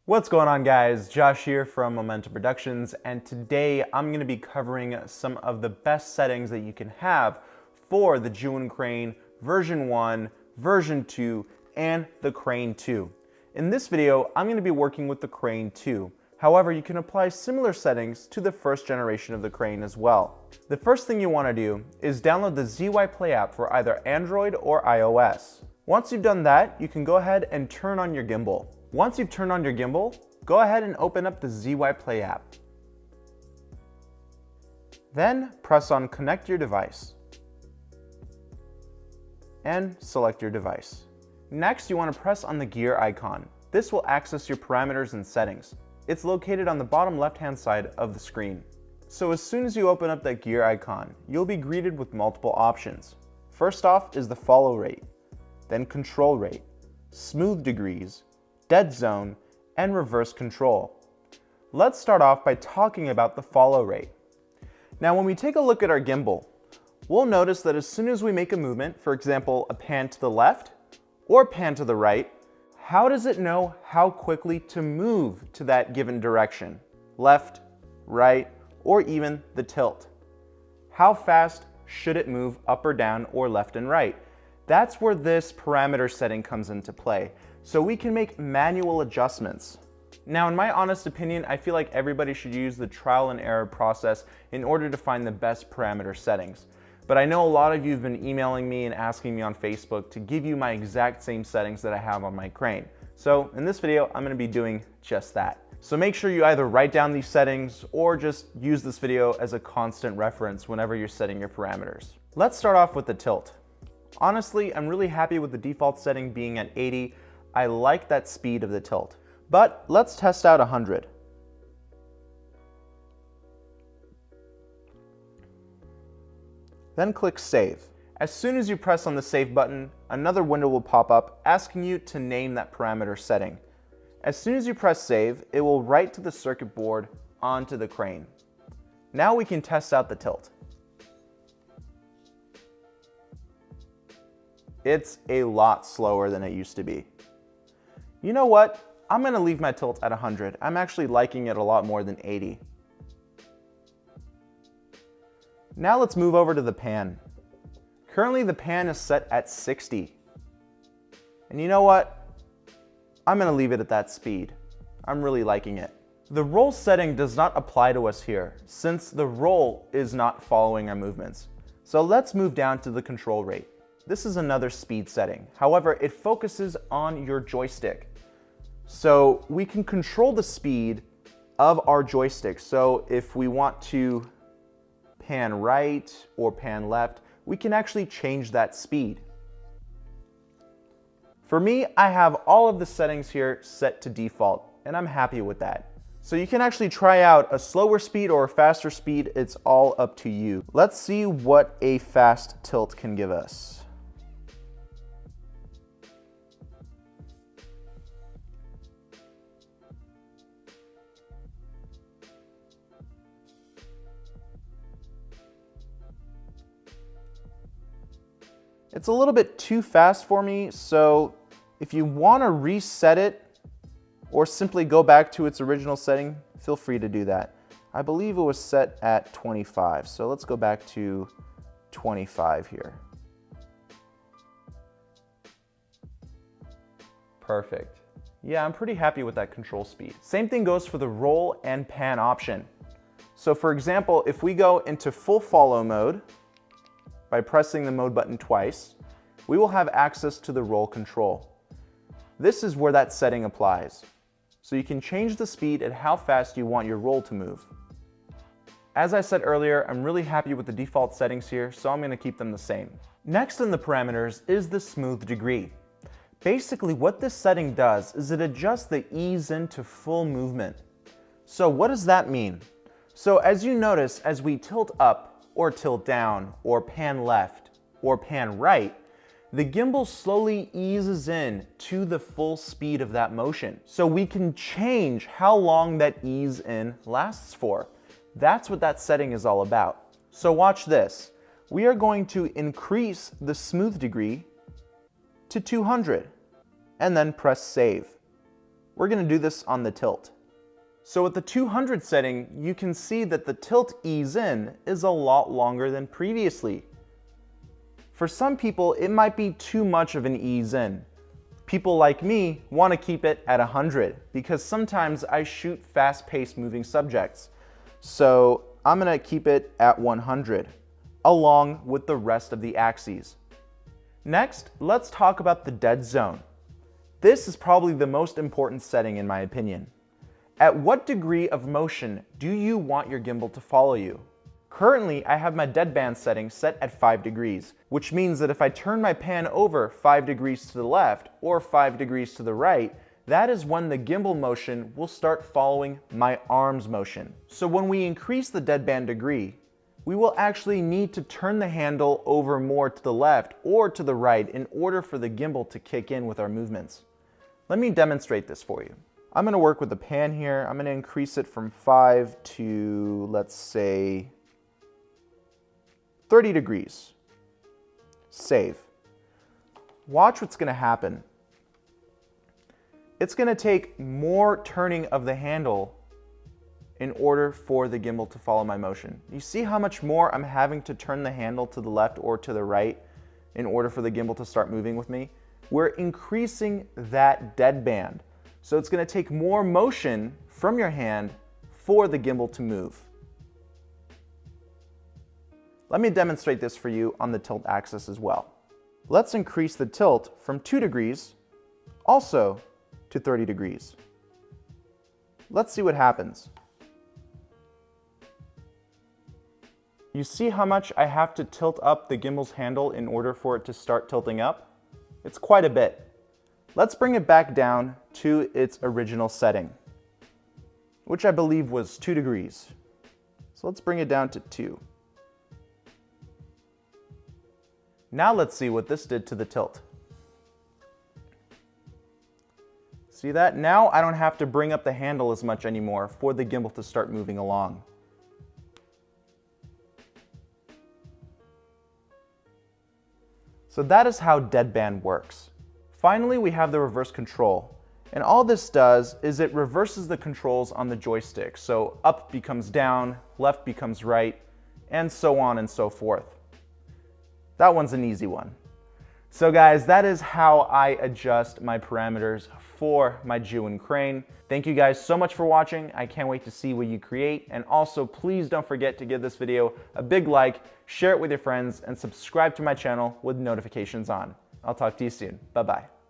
What's going on, guys? Josh here from Momentum Productions, and today I'm going to be covering some of the best settings that you can have for the Zhiyun Crane version 1, version 2, and the Crane 2. In this video, I'm going to be working with the Crane 2. However, you can apply similar settings to the first generation of the Crane as well. The first thing you want to do is download the ZHIYUN-TECH app for either Android or iOS. Once you've done that, you can go ahead and turn on your gimbal. Once you've turned on your gimbal, go ahead and open up the ZHIYUN-TECH app. Then press on Connect Your Device and select your device. Next, you want to press on the gear icon. This will access your parameters and settings. It's located on the bottom left-hand side of the screen. So as soon as you open up that gear icon, you'll be greeted with multiple options. First off is the follow rate, then control rate, smooth degrees, dead zone, and reverse control. Let's start off by talking about the follow rate. Now, when we take a look at our gimbal, we'll notice that as soon as we make a movement, for example, a pan to the left or pan to the right, how does it know how quickly to move to that given direction? Left, right, or even the tilt. How fast should it move up or down or left and right? That's where this parameter setting comes into play. So we can make manual adjustments. Now, in my honest opinion, I feel like everybody should use the trial and error process in order to find the best parameter settings. But I know a lot of you have been emailing me and asking me on Facebook to give you my exact same settings that I have on my Crane. So in this video, I'm going to be doing just that. So make sure you either write down these settings or just use this video as a constant reference whenever you're setting your parameters. Let's start off with the tilt. Honestly, I'm really happy with the default setting being at 80. I like that speed of the tilt. But let's test out 100. Then click Save. As soon as you press on the Save button, another window will pop up asking you to name that parameter setting. As soon as you press Save, it will write to the circuit board onto the Crane. Now we can test out the tilt. It's a lot slower than it used to be. You know what? I'm going to leave my tilt at 100. I'm actually liking it a lot more than 80. Now let's move over to the pan. Currently the pan is set at 60. And you know what? I'm going to leave it at that speed. I'm really liking it. The roll setting does not apply to us here, since the roll is not following our movements. So let's move down to the control rate. This is another speed setting. However, it focuses on your joystick. So we can control the speed of our joystick. So if we want to pan right or pan left, we can actually change that speed. For me, I have all of the settings here set to default, and I'm happy with that. So you can actually try out a slower speed or a faster speed. It's all up to you. Let's see what a fast tilt can give us. It's a little bit too fast for me, so if you want to reset it or simply go back to its original setting, feel free to do that. I believe it was set at 25, so let's go back to 25 here. Perfect. Yeah, I'm pretty happy with that control speed. Same thing goes for the roll and pan option. So for example, if we go into full follow mode, by pressing the mode button twice, we will have access to the roll control. This is where that setting applies. So you can change the speed at how fast you want your roll to move. As I said earlier, I'm really happy with the default settings here, so I'm going to keep them the same. Next in the parameters is the smooth degree. Basically what this setting does is it adjusts the ease into full movement. So what does that mean? So as you notice, as we tilt up, or tilt down, or pan left, or pan right, the gimbal slowly eases in to the full speed of that motion. So we can change how long that ease in lasts for. That's what that setting is all about. So watch this. We are going to increase the smooth degree to 200 and then press save. We're going to do this on the tilt. So at the 200 setting, you can see that the tilt ease in is a lot longer than previously. For some people, it might be too much of an ease in. People like me want to keep it at 100 because sometimes I shoot fast-paced moving subjects. So I'm going to keep it at 100, along with the rest of the axes. Next, let's talk about the dead zone. This is probably the most important setting in my opinion. At what degree of motion do you want your gimbal to follow you? Currently, I have my deadband setting set at 5 degrees, which means that if I turn my pan over 5 degrees to the left or 5 degrees to the right, that is when the gimbal motion will start following my arm's motion. So when we increase the deadband degree, we will actually need to turn the handle over more to the left or to the right in order for the gimbal to kick in with our movements. Let me demonstrate this for you. I'm going to work with the pan here. I'm going to increase it from 5 to, let's say, 30 degrees. Save. Watch what's going to happen. It's going to take more turning of the handle in order for the gimbal to follow my motion. You see how much more I'm having to turn the handle to the left or to the right in order for the gimbal to start moving with me? We're increasing that deadband. So it's going to take more motion from your hand for the gimbal to move. Let me demonstrate this for you on the tilt axis as well. Let's increase the tilt from 2 degrees also to 30 degrees. Let's see what happens. You see how much I have to tilt up the gimbal's handle in order for it to start tilting up? It's quite a bit. Let's bring it back down to its original setting, which I believe was 2 degrees. So let's bring it down to 2. Now let's see what this did to the tilt. See that? Now I don't have to bring up the handle as much anymore for the gimbal to start moving along. So that is how deadband works. Finally, we have the reverse control. And all this does is it reverses the controls on the joystick. So up becomes down, left becomes right, and so on and so forth. That one's an easy one. So guys, that is how I adjust my parameters for my Zhiyun Crane. Thank you guys so much for watching. I can't wait to see what you create. And also, please don't forget to give this video a big like, share it with your friends, and subscribe to my channel with notifications on. I'll talk to you soon. Bye-bye.